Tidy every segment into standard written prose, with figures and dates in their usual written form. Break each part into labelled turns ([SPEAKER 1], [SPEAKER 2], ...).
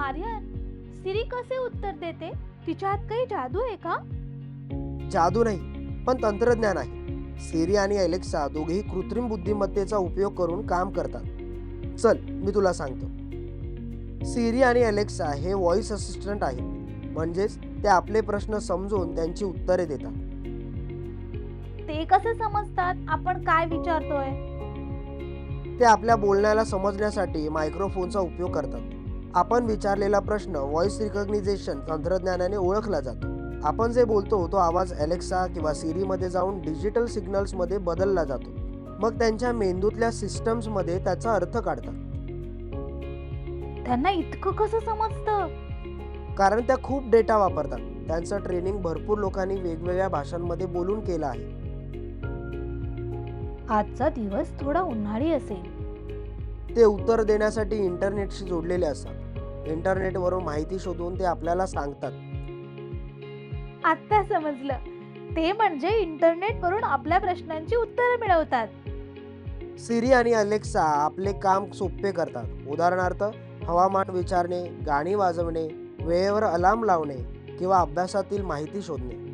[SPEAKER 1] आर्यन, सिरी कसे उत्तर देते? तिच्या हात काही जादू आहे का?
[SPEAKER 2] जादू नाही, पण तंत्रज्ञान आहे. सिरी आणि अलेक्सा दोघेही कृत्रिम बुद्धिमत्तेचा उपयोग करून काम करतात. चल, मी तुला सांगतो. सिरी आणि अलेक्सा हे व्हॉइस असिस्टंट आहेत. म्हणजेच ते आपले प्रश्न समजून त्यांची उत्तरे देतात.
[SPEAKER 1] ते कसे समजतात आपण काय विचारतोय?
[SPEAKER 2] ते आपल्या बोलण्याला समजण्यासाठी मायक्रोफोनचा उपयोग करतात. आपण विचारलेला प्रश्न व्हॉइस रिकग्निशन तंत्रज्ञानाने ओळखला जातो. आपण जे बोलतो तो आवाज अलेक्सा किंवा सिरीमध्ये जाऊन डिजिटल सिग्नल्समध्ये बदलला जातो. मग त्यांच्या मेंदूतल्या सिस्टम्समध्ये त्याचा अर्थ काढतात.
[SPEAKER 1] त्यांना इतकं कसं समजतं?
[SPEAKER 2] कारण त्या खूप डेटा वापरतात. त्यांचं ट्रेनिंग भरपूर लोकांनी वेगवेगळ्या भाषांमध्ये बोलून केलं आहे.
[SPEAKER 1] आजचा दिवस थोडा उन्हाळी असेल.
[SPEAKER 2] ते उत्तर देण्यासाठी इंटरनेटशी जोडलेले असतात. इंटरनेटवरून माहिती शोधून ते आपल्याला सांगतात.
[SPEAKER 1] आता समजलं. ते म्हणजे इंटरनेट वरून आपल्या प्रश्नांची उत्तरं मिळवतात.
[SPEAKER 2] सिरी आणि अलेक्सा आपले काम सोपे करतात. उदाहरणार्थ, हवामान विचारणे, गाणी वाजवणे, वेळेवर अलार्म लावणे किंवा अभ्यासातील माहिती शोधणे.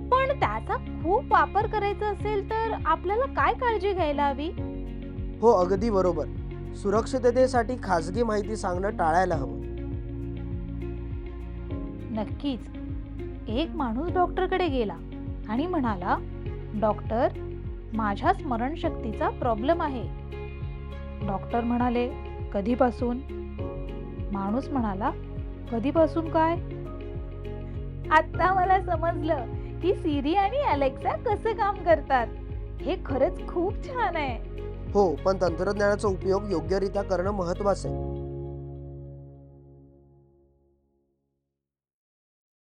[SPEAKER 1] पण त्याचा खूप वापर करायचा असेल तर आपल्याला काय काळजी घ्यायला हवी?
[SPEAKER 2] हो, अगदी बरोबर. सुरक्षिततेसाठी खाजगी माहिती सांगणं टाळायला हवं.
[SPEAKER 1] नक्कीच. एक माणूस डॉक्टरकडे गेला आणि म्हणाला, डॉक्टर, माझ्या स्मरणशक्तीचा प्रॉब्लेम आहे. डॉक्टर म्हणाले, कधीपासून? माणूस म्हणाला, कधीपासून काय? आता मला समजलं की सिरी आणि अलेक्सा कसे काम करतात. हे खरंच खूप छान आहे.
[SPEAKER 2] हो, पण तंत्रज्ञानाचा उपयोग योग्यरित्या करणं महत्त्वाचं आहे.